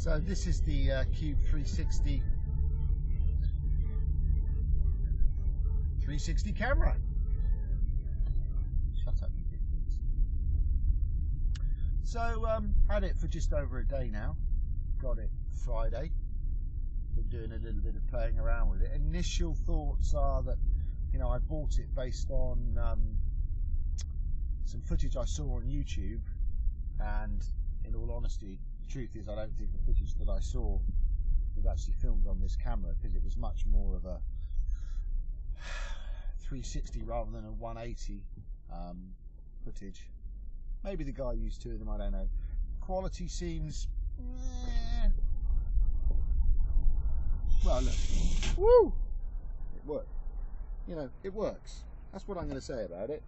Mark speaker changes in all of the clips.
Speaker 1: So this is the Cube 360 camera. Shut up, you idiots. So had it for just over a day now. Got it Friday. Been doing a little bit of playing around with it. Initial thoughts are that, you know, I bought it based on some footage I saw on YouTube, and in all honesty, the truth is I don't think the footage that I saw was actually filmed on this camera, because it was much more of a 360 rather than a 180 footage. Maybe the guy used two of them, I don't know. Quality seems well, look, woo, it worked. You know, it works. That's what I'm going to say about it.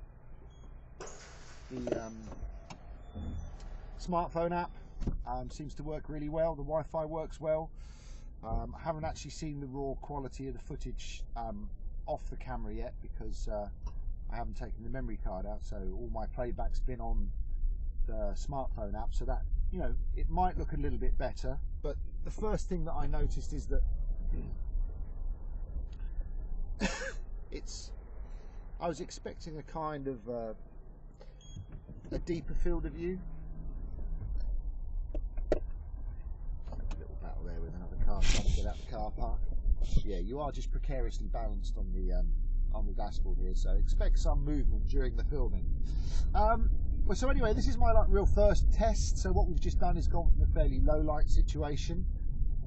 Speaker 1: The smartphone app seems to work really well. The Wi-Fi works well. I haven't actually seen the raw quality of the footage off the camera yet, because I haven't taken the memory card out, so all my playback's been on the smartphone app, so that, you know, it might look a little bit better. But the first thing that I noticed is that I was expecting a kind of a deeper field of view. A little battle there with another car trying to get out the car park. Yeah, you are just precariously balanced on the dashboard here, so expect some movement during the filming. Well, so anyway, this is my real first test. So what we've just done is gone from a fairly low light situation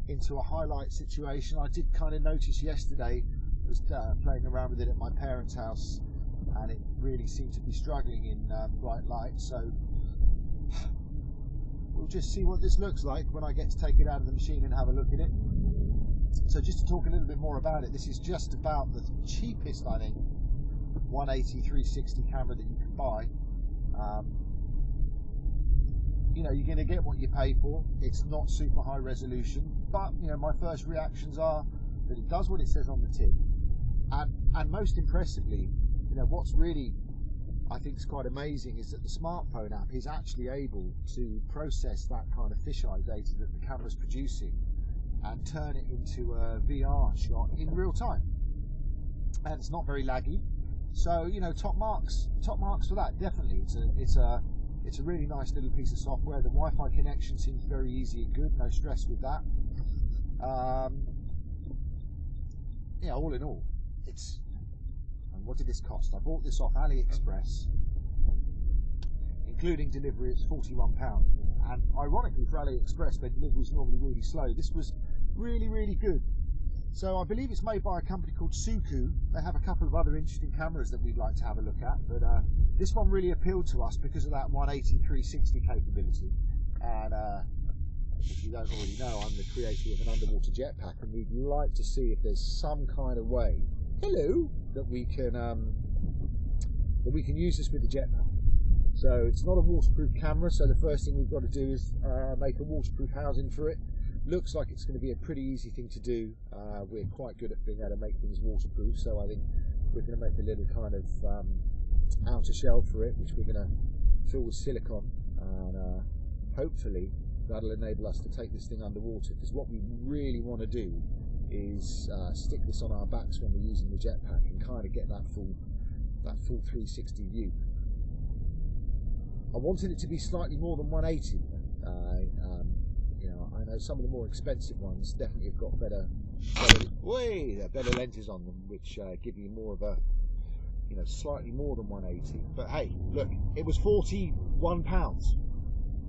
Speaker 1: into a highlight situation. I did kind of notice yesterday, I was playing around with it at my parents' house, and it really seemed to be struggling in bright light. So we'll just see what this looks like when I get to take it out of the machine and have a look at it. So just to talk a little bit more about it, this is just about the cheapest, I think, 180 360 camera that you can buy. You know, you're going to get what you pay for. It's not super high resolution, but you know, my first reactions are that it does what it says on the tin, and most impressively, you know, what's really, I think, is quite amazing is that the smartphone app is actually able to process that kind of fisheye data that the camera's producing and turn it into a VR shot in real time, and it's not very laggy. So, you know, top marks for that. Definitely, it's a really nice little piece of software. The Wi-Fi connection seems very easy and good. No stress with that. Yeah, all in all, and what did this cost? I bought this off AliExpress, including delivery. It's £41, and ironically for AliExpress, their delivery is normally really slow. This was really, really good. So I believe it's made by a company called SooCoo. They have a couple of other interesting cameras that we'd like to have a look at, but this one really appealed to us because of that 180 360 capability. And if you don't already know, I'm the creator of an underwater jetpack, and we'd like to see if there's some kind of way, that we can use this with the jetpack. So it's not a waterproof camera, so the first thing we've got to do is make a waterproof housing for it. Looks like it's going to be a pretty easy thing to do. We're quite good at being able to make things waterproof, so I think we're going to make a little kind of outer shell for it, which we're going to fill with silicone, and hopefully that'll enable us to take this thing underwater, because what we really want to do is stick this on our backs when we're using the jetpack and kind of get that full 360 view. I wanted it to be slightly more than 180. You know, I know some of the more expensive ones definitely have got better lenses on them, which give you more of a, you know, slightly more than 180. But hey, look, it was £41.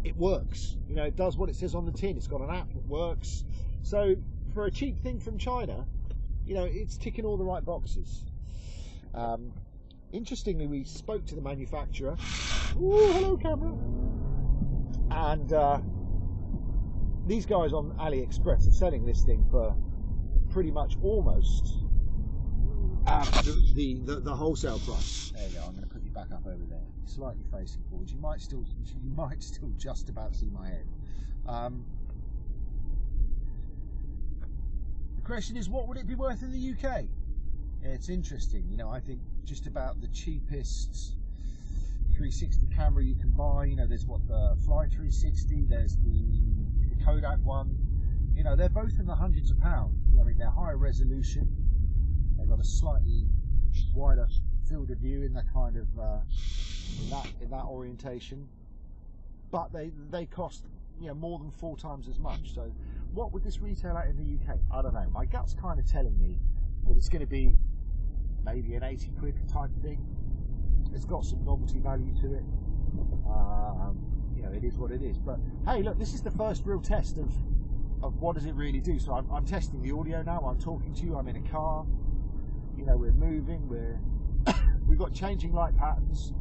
Speaker 1: It works. You know, it does what it says on the tin. It's got an app that works. So for a cheap thing from China, you know, it's ticking all the right boxes. Interestingly, we spoke to the manufacturer. Ooh, hello, camera. And these guys on AliExpress are selling this thing for pretty much almost the wholesale price. There you go. I'm going to put you back up over there, slightly facing forward. You might still just about see my head. The question is, what would it be worth in the UK? It's interesting. You know, I think just about the cheapest 360 camera you can buy. You know, there's what, the Fly 360, there's the Kodak one, you know, they're both in the hundreds of pounds. I mean, they're higher resolution. They've got a slightly wider field of view in that kind of in that orientation, but they cost, you know, more than 4 times as much. So what would this retail at in the UK? I don't know. My gut's kind of telling me that it's going to be maybe an 80 quid type thing. It's got some novelty value to it. You know, it is what it is. But hey, look, this is the first real test of what does it really do. So I'm testing the audio now. I'm talking to you. I'm in a car. You know, we're moving. We've got changing light patterns.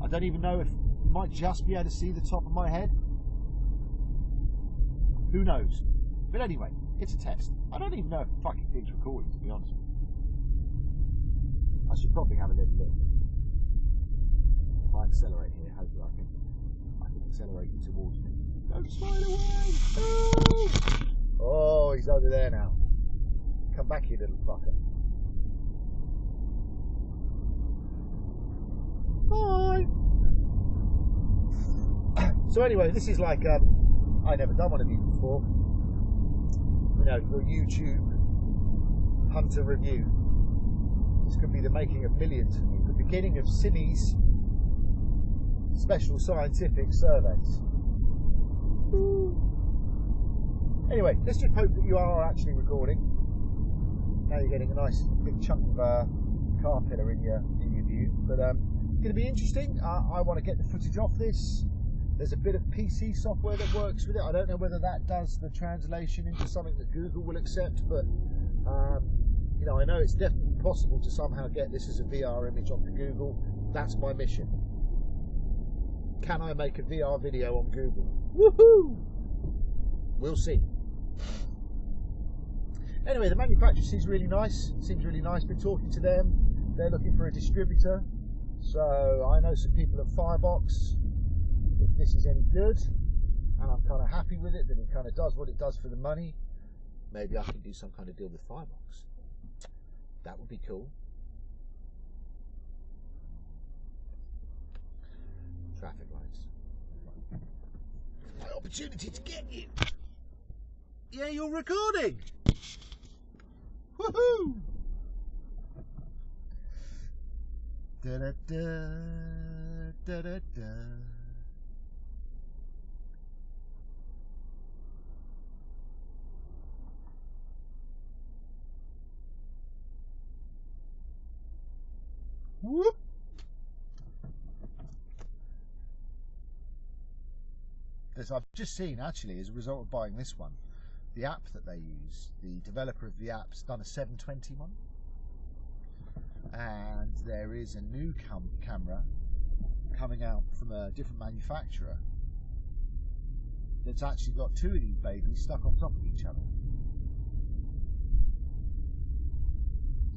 Speaker 1: I don't even know if you might just be able to see the top of my head. Who knows? But anyway, it's a test. I don't even know if the fucking thing's recording, to be honest. I should probably have a little look. If I accelerate here, hopefully I can accelerate it towards me. Don't slide away! Oh, he's over there now. Come back, you little fucker. Hi! So anyway, this is like, I've never done one of these before. You know, your YouTube hunter review. This could be the making of millions of you. The beginning of Simi's special scientific surveys. Anyway, let's just hope that you are actually recording. Now you're getting a nice big chunk of car pillar in your view. But it's going to be interesting. I want to get the footage off this. There's a bit of PC software that works with it. I don't know whether that does the translation into something that Google will accept, but you know, I know it's definitely possible to somehow get this as a VR image onto Google. That's my mission. Can I make a VR video on Google? Woohoo! We'll see. Anyway, the manufacturer seems really nice. Been talking to them. They're looking for a distributor. So I know some people at Firebox. If this is any good, and I'm kind of happy with it, that it kind of does what it does for the money, maybe I can do some kind of deal with Firebox. That would be cool. Traffic lights. My opportunity to get you. Yeah, you're recording. Woohoo! Da da da da da da. Whoop. As I've just seen, actually, as a result of buying this one, the app that they use, the developer of the app's done a 720 one, and there is a new camera coming out from a different manufacturer that's actually got 2 of these babies stuck on top of each other.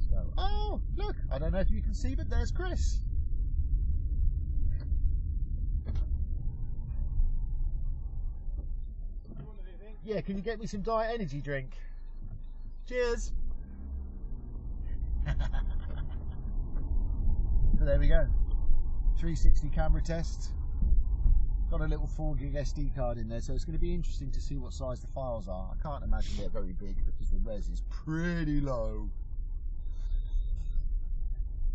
Speaker 1: So, oh, look, I don't know if you can see, but there's Chris. Yeah, can you get me some Diet Energy drink? Cheers. So there we go. 360 camera test. Got a little 4 gig SD card in there, so it's going to be interesting to see what size the files are. I can't imagine they're very big because the res is pretty low.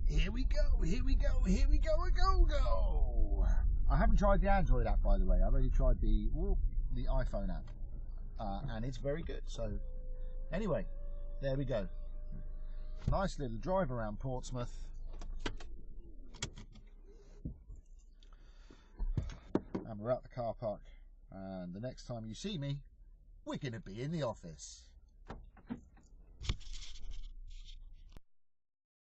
Speaker 1: Here we go, here we go, here we go, go. I haven't tried the Android app, by the way. I've only tried the iPhone app. And it's very good. So anyway, there we go. Nice little drive around Portsmouth. And we're at the car park, and the next time you see me, we're going to be in the office.